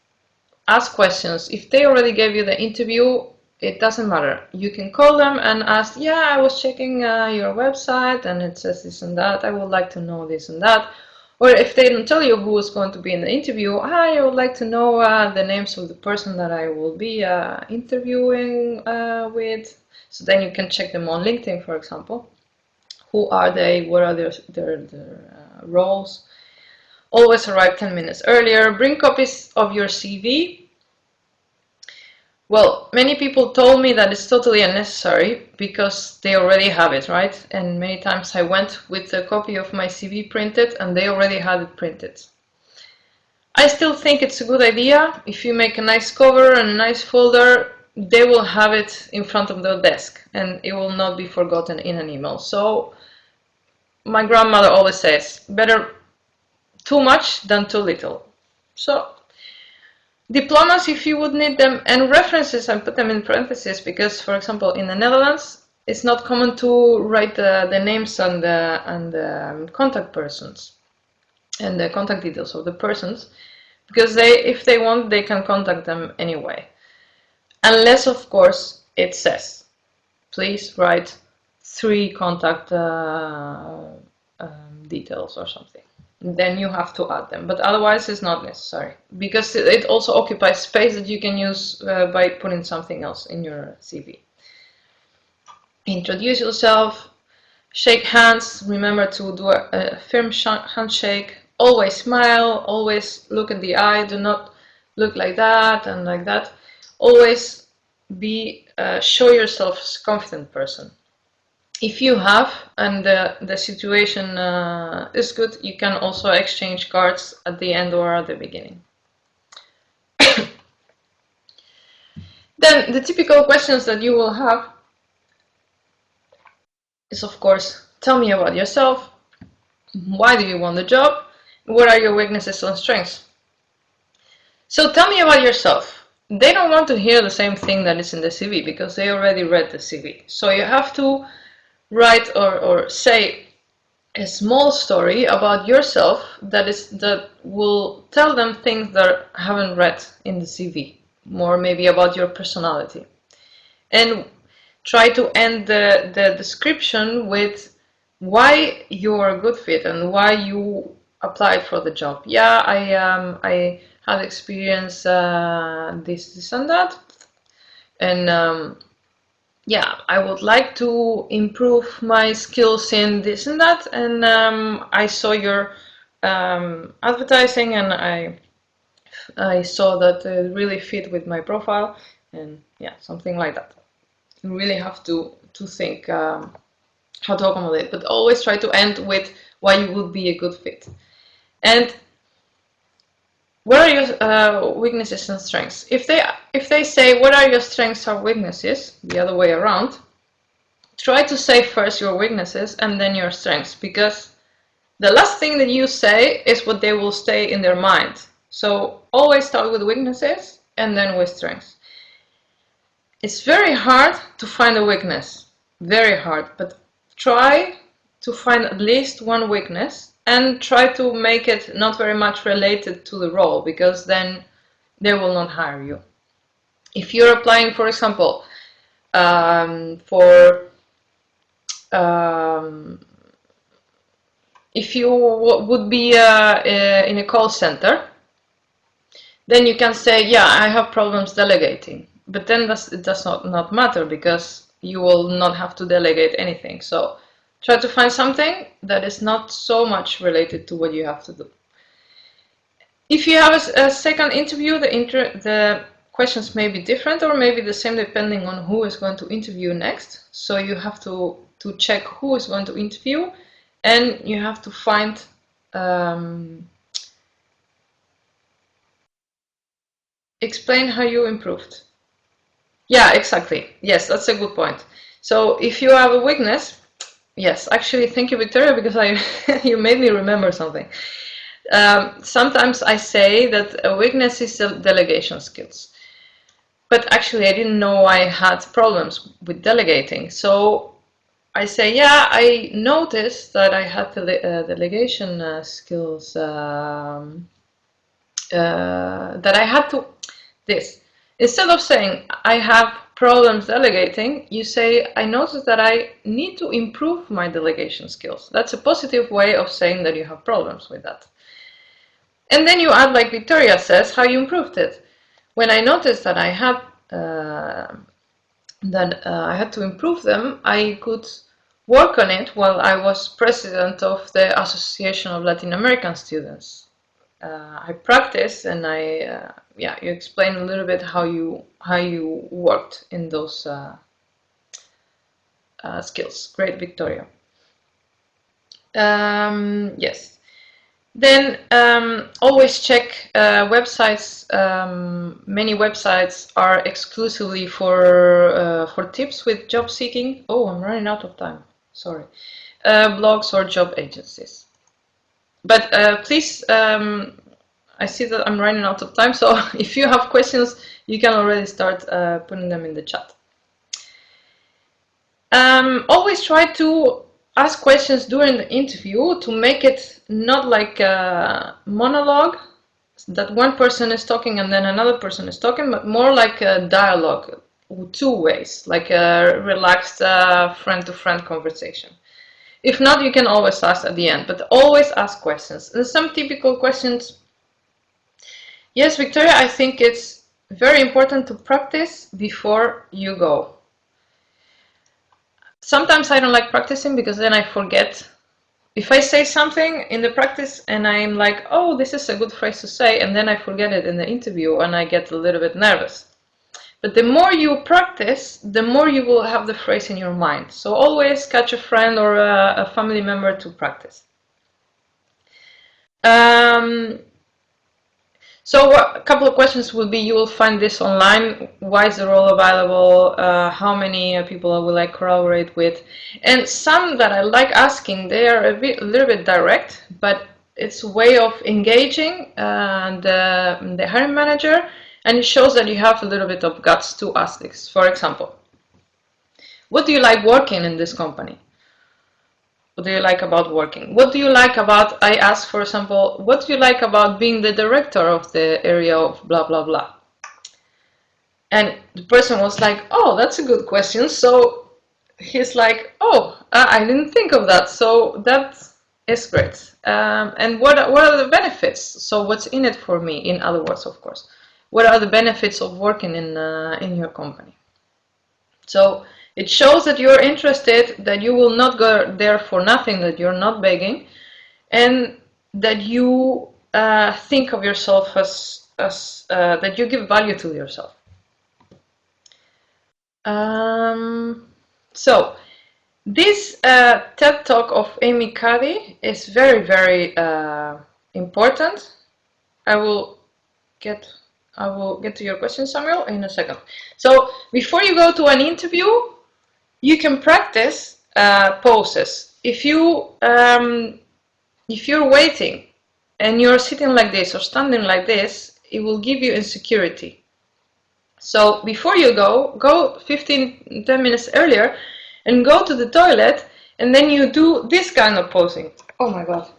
ask questions. If they already gave you the interview, it doesn't matter. You can call them and ask, yeah, I was checking your website and it says this and that. I would like to know this and that. Or if they don't tell you who is going to be in the interview, hi, I would like to know the names of the person that I will be interviewing with. So then you can check them on LinkedIn, for example. Who are they? What are their roles? Always arrive 10 minutes earlier. Bring copies of your CV. Well, many people told me that it's totally unnecessary because they already have it, right? And many times I went with a copy of my CV printed and they already had it printed. I still think it's a good idea. If you make a nice cover and a nice folder, they will have it in front of their desk and it will not be forgotten in an email. So my grandmother always says, better too much than too little. So diplomas, if you would need them, and references, I put them in parentheses because, for example, in the Netherlands, it's not common to write the names and the contact persons and the contact details of the persons, because if they want, they can contact them anyway. Unless, of course, it says, please write 3 contact details or something. Then you have to add them, but otherwise it's not necessary, because it also occupies space that you can use by putting something else in your CV. Introduce yourself, shake hands, remember to do a firm handshake, always smile, always look in the eye, do not look like that and like that. Always show yourself as a confident person. If you have, and the situation is good, you can also exchange cards at the end or at the beginning. Then the typical questions that you will have is, of course, tell me about yourself, why do you want the job, what are your weaknesses and strengths. So tell me about yourself. They don't want to hear the same thing that is in the CV because they already read the CV. So you have to write or say a small story about yourself that will tell them things that I haven't read in the CV, more maybe about your personality. And try to end the description with why you are a good fit and why you applied for the job. Yeah, I had experience this and that, and yeah, I would like to improve my skills in this and that, and I saw your advertising and I saw that it really fit with my profile, and yeah, something like that. You really have to think how to accommodate, but always try to end with why you would be a good fit. And what are your weaknesses and strengths? If they say, what are your strengths or weaknesses, the other way around, try to say first your weaknesses and then your strengths, because the last thing that you say is what they will stay in their mind. So always start with weaknesses and then with strengths. It's very hard to find a weakness, very hard, but try to find at least one weakness and try to make it not very much related to the role, because then they will not hire you. If you're applying, for example, if you would be in a call center, then you can say, yeah, I have problems delegating. But then it does not matter, because you will not have to delegate anything. So try to find something that is not so much related to what you have to do. If you have a second interview, the questions may be different or maybe the same depending on who is going to interview next. So you have to check who is going to interview and you have to find um, explain how you improved. Yeah, exactly. Yes, that's a good point. So if you have a weakness, yes, actually, thank you, Victoria, because I you made me remember something. Sometimes I say that a weakness is delegation skills, but actually I didn't know I had problems with delegating. So I say, yeah, I noticed that I had delegation skills, that I had to this. Instead of saying I have problems delegating, you say I noticed that I need to improve my delegation skills. That's a positive way of saying that you have problems with that. And then you add, like Victoria says, how you improved it. When I noticed that uh, I had to improve them, I could work on it while I was president of the Association of Latin American Students. I practiced, and yeah, you explain a little bit how you worked in those skills. Great, Victoria. Yes. Then always check websites. Many websites are exclusively for tips with job seeking. Oh, I'm running out of time. Sorry. Blogs or job agencies. But please, I see that I'm running out of time. So if you have questions, you can already start putting them in the chat. Always try to ask questions during the interview to make it not like a monologue that one person is talking and then another person is talking, but more like a dialogue, two ways, like a relaxed friend-to-friend conversation. If not, you can always ask at the end, but always ask questions. And some typical questions. Yes, Victoria, I think it's very important to practice before you go. Sometimes I don't like practicing because then I forget. If I say something in the practice and I'm like, oh, this is a good phrase to say, and then I forget it in the interview and I get a little bit nervous. But the more you practice, the more you will have the phrase in your mind. So always catch a friend or a family member to practice. Um, So a couple of questions will be, you will find this online, why is the role available, how many people will I collaborate with, and some that I like asking, they are a little bit direct, but it's a way of engaging the hiring manager, and it shows that you have a little bit of guts to ask this. For example, what do you like working in this company? What do you like about working? What do you like about, I asked, for example, what do you like about being the director of the area of blah, blah, blah? And the person was like, oh, that's a good question. So he's like, oh, I didn't think of that. So that is great. And what are the benefits? So what's in it for me? In other words, of course, what are the benefits of working in your company? So it shows that you're interested, that you will not go there for nothing, that you're not begging, and that you think of yourself as that you give value to yourself. So this TED Talk of Amy Cuddy is very, very important. I will get to your question, Samuel, in a second. So before you go to an interview, you can practice poses. If you're waiting and you're sitting like this or standing like this, it will give you insecurity. So before you go 10 minutes earlier and go to the toilet, and then you do this kind of posing. Oh my god.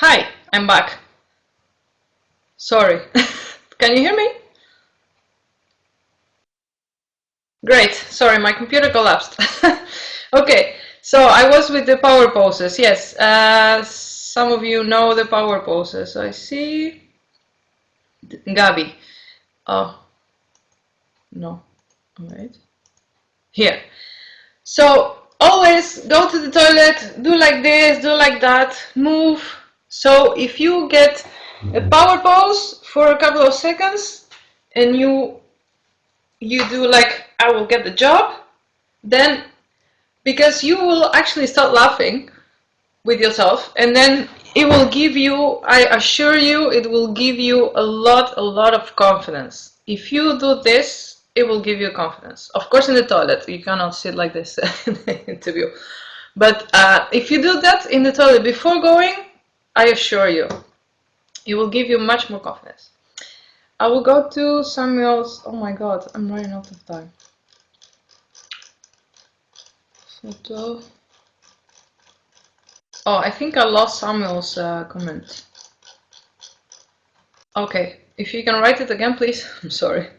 Hi, I'm back. Sorry. Can you hear me? Great. Sorry, my computer collapsed. Okay, so I was with the power poses. Yes, some of you know the power poses. I see Gabi. Oh, no. Wait. Here. So always go to the toilet, do like this, do like that, move. So if you get a power pose for a couple of seconds and you do like I will get the job, then because you will actually start laughing with yourself, and then it will give you, I assure you, it will give you a lot of confidence. If you do this, it will give you confidence. Of course, in the toilet, you cannot sit like this in the interview. But if you do that in the toilet before going, I assure you, it will give you much more confidence. I will go to Samuel's. Oh my god, I'm running out of time. Photo. Oh, I think I lost Samuel's comment. Okay, if you can write it again, please. I'm sorry.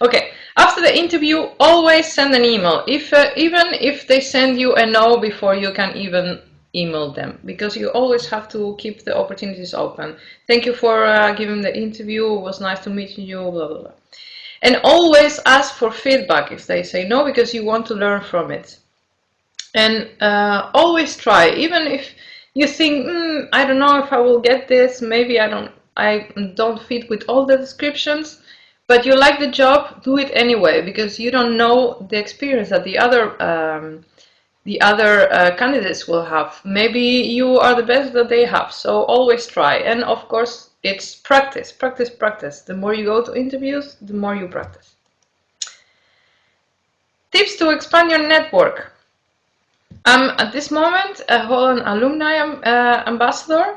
Okay, after the interview, always send an email. If even if they send you a no before you can even email them, because you always have to keep the opportunities open. Thank you for giving the interview. It was nice to meet you. Blah blah blah. And always ask for feedback if they say no, because you want to learn from it. And always try, even if you think I don't know if I will get this, maybe I don't fit with all the descriptions, but you like the job, do it anyway, because you don't know the experience that the other candidates will have. Maybe you are the best that they have, so always try. And of course, it's practice, practice, practice. The more you go to interviews, the more you practice. Tips to expand your network. I'm at this moment a Holland alumni ambassador.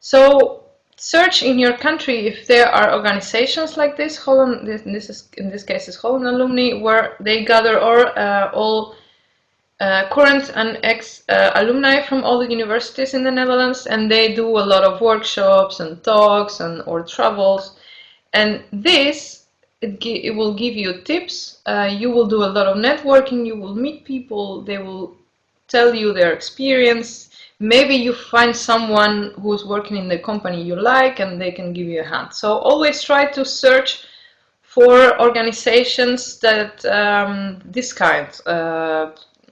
So search in your country if there are organizations like this. Holland, in this case, is Holland alumni, where they gather all current and ex alumni from all the universities in the Netherlands, and they do a lot of workshops and talks or travels. And this it will give you tips. You will do a lot of networking. You will meet people. They will tell you their experience. Maybe you find someone who's working in the company you like and they can give you a hand. So always try to search for organizations that this kind.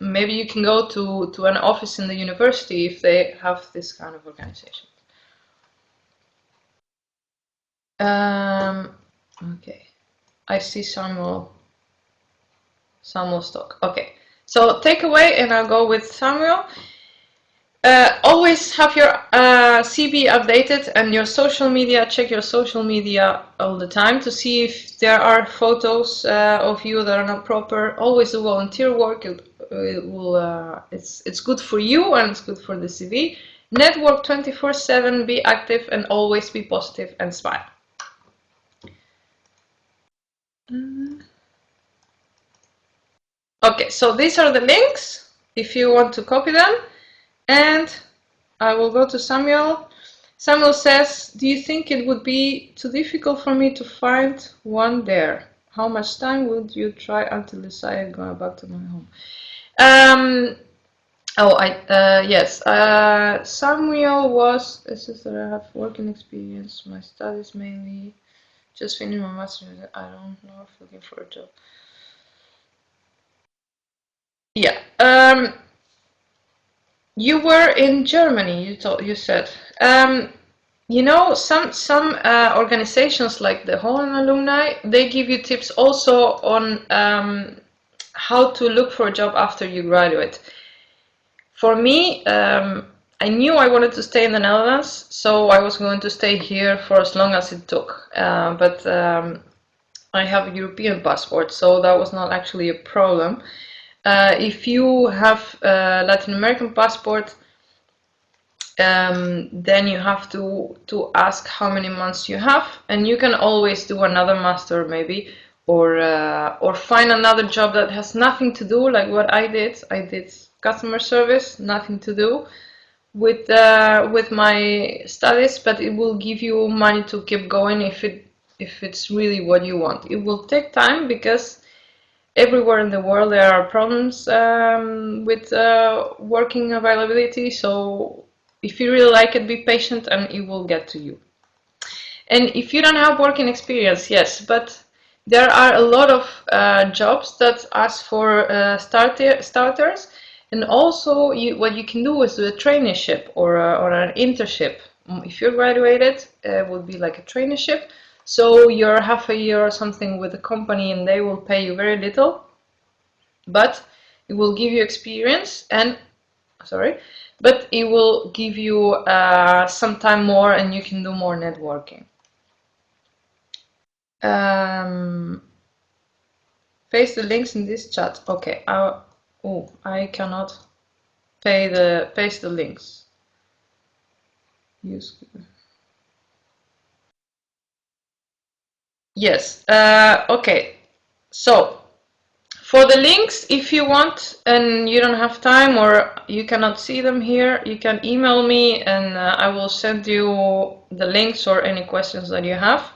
Maybe you can go to an office in the university if they have this kind of organization. Okay, I see Samuel's talk. Okay. So takeaway, and I'll go with Samuel. Always have your CV updated and your social media. Check your social media all the time to see if there are photos of you that are not proper. Always do volunteer work. It's good for you and it's good for the CV. Network 24/7. Be active and always be positive and smile. Okay, so these are the links if you want to copy them. And I will go to Samuel. Samuel says, do you think it would be too difficult for me to find one there? How much time would you try until decided going back to my home? Yes. Samuel it says that I have working experience. My studies mainly. Just finished my master's. I don't know if looking for a job. Yeah. You were in Germany. You said. You know, some organizations like the Holland alumni, they give you tips also on how to look for a job after you graduate. For me, I knew I wanted to stay in the Netherlands, so I was going to stay here for as long as it took. But I have a European passport, so that was not actually a problem. If you have a Latin American passport, then you have to ask how many months you have, and you can always do another master maybe, or find another job that has nothing to do, like what I did. I did customer service, nothing to do with my studies, but it will give you money to keep going if it's really what you want. It will take time because everywhere in the world there are problems with working availability. So if you really like it, be patient and it will get to you. And if you don't have working experience, yes, but there are a lot of jobs that ask for starters, and also what you can do is do a traineeship or an internship. If you're graduated, it would be like a traineeship. So you're half a year or something with a company, and they will pay you very little, but it will give you experience and but it will give you some time more, and you can do more networking. Um, paste the links in this chat. Okay. I cannot paste the links. Use. Yes. Okay. So for the links, if you want and you don't have time or you cannot see them here, you can email me and I will send you the links or any questions that you have.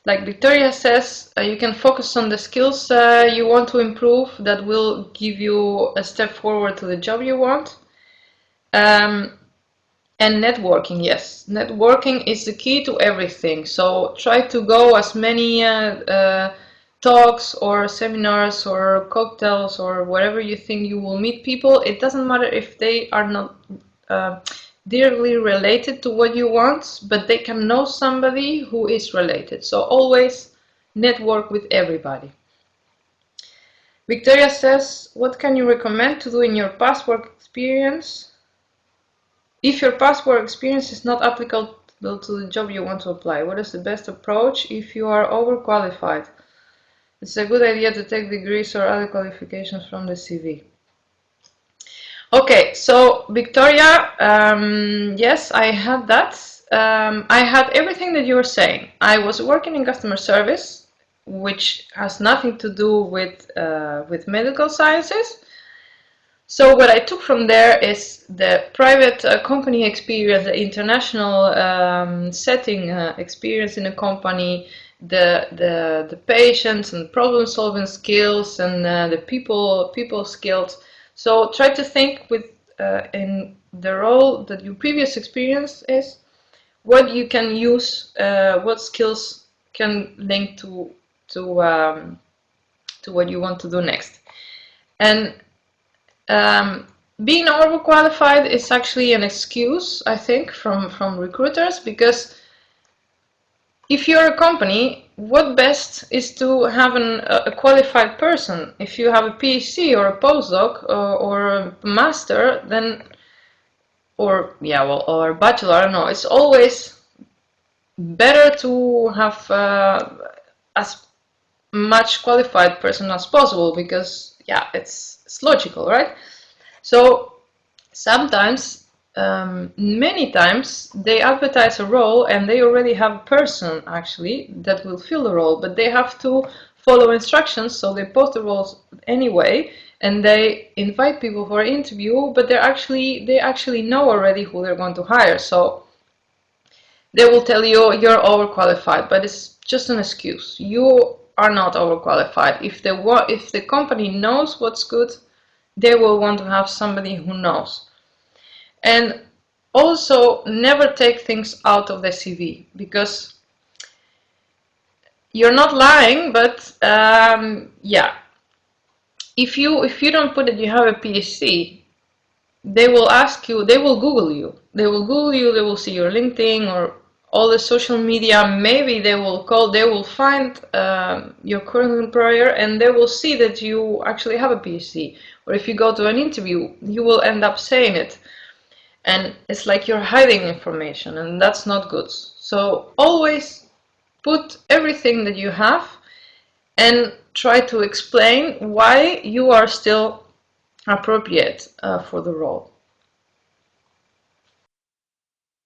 Like Victoria says, you can focus on the skills you want to improve that will give you a step forward to the job you want. And networking, yes. Networking is the key to everything. So try to go as many talks or seminars or cocktails or whatever you think you will meet people. It doesn't matter if they are not directly related to what you want, but they can know somebody who is related. So always network with everybody. Victoria says, what can you recommend to do in your past work experience if your past work experience is not applicable to the job you want to apply? What is the best approach if you are overqualified? It's a good idea to take degrees or other qualifications from the CV. Okay, so Victoria, yes, I had that. I had everything that you were saying. I was working in customer service, which has nothing to do with medical sciences. So what I took from there is the private company experience, the international setting experience in a company, the patience and problem solving skills and the people skills. So try to think with in the role that your previous experience is, what you can use, what skills can link to what you want to do next. And being overqualified is actually an excuse, I think, from recruiters, because if you're a company, what best is to have a qualified person. If you have a PhD or a postdoc or a master, then, or a bachelor, I don't know, it's always better to have as much qualified person as possible, because it's logical, right? So sometimes, many times, they advertise a role and they already have a person actually that will fill the role, but they have to follow instructions, so they post the roles anyway and they invite people for an interview, but they actually know already who they're going to hire, so they will tell you you're overqualified, but it's just an excuse. You are not overqualified. If the company knows what's good, they will want to have somebody who knows. And also, never take things out of the CV, because you're not lying, but if you don't put that you have a PhD, they will ask you, they will Google you, they will see your LinkedIn or all the social media. Maybe they will find your current employer and they will see that you actually have a PhD. Or if you go to an interview, you will end up saying it. And it's like you're hiding information, and that's not good. So always put everything that you have and try to explain why you are still appropriate for the role.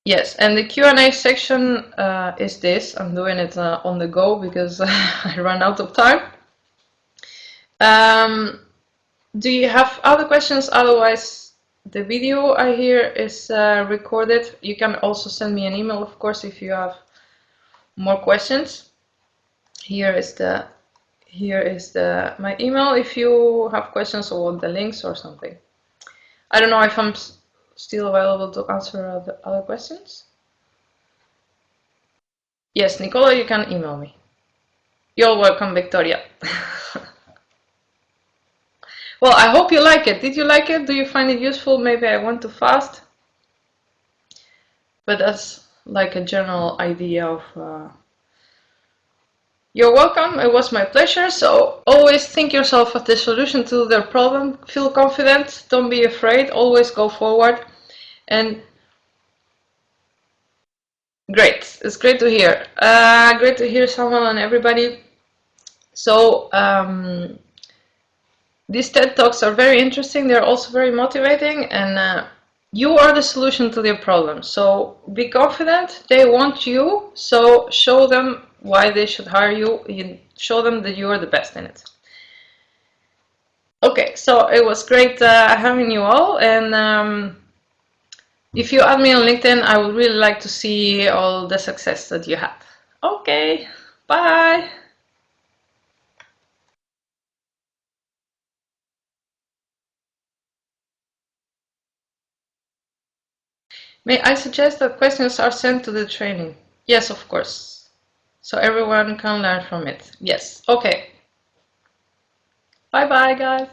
Yes, and the Q&A section is this. I'm doing it on the go because I ran out of time. Do you have other questions? Otherwise, the video I hear is recorded. You can also send me an email, of course, if you have more questions. Here is my email if you have questions or want the links or something. I don't know if I'm still available to answer other questions. Yes, Nicola, you can email me. You're welcome, Victoria. Well, I hope you like it. Did you like it? Do you find it useful? Maybe I went too fast. But that's like a general idea of... You're welcome. It was my pleasure. So always think yourself as the solution to their problem. Feel confident. Don't be afraid. Always go forward. And great. It's great to hear. Great to hear someone and everybody. So these TED Talks are very interesting. They're also very motivating, and you are the solution to their problem. So be confident. They want you, so show them why they should hire you. You show them that you are the best in it. Okay, so it was great having you all, and if you add me on LinkedIn, I would really like to see all the success that you had. Okay, bye. May I suggest that questions are sent to the training? Yes, of course. So everyone can learn from it. Yes. Okay. Bye bye, guys.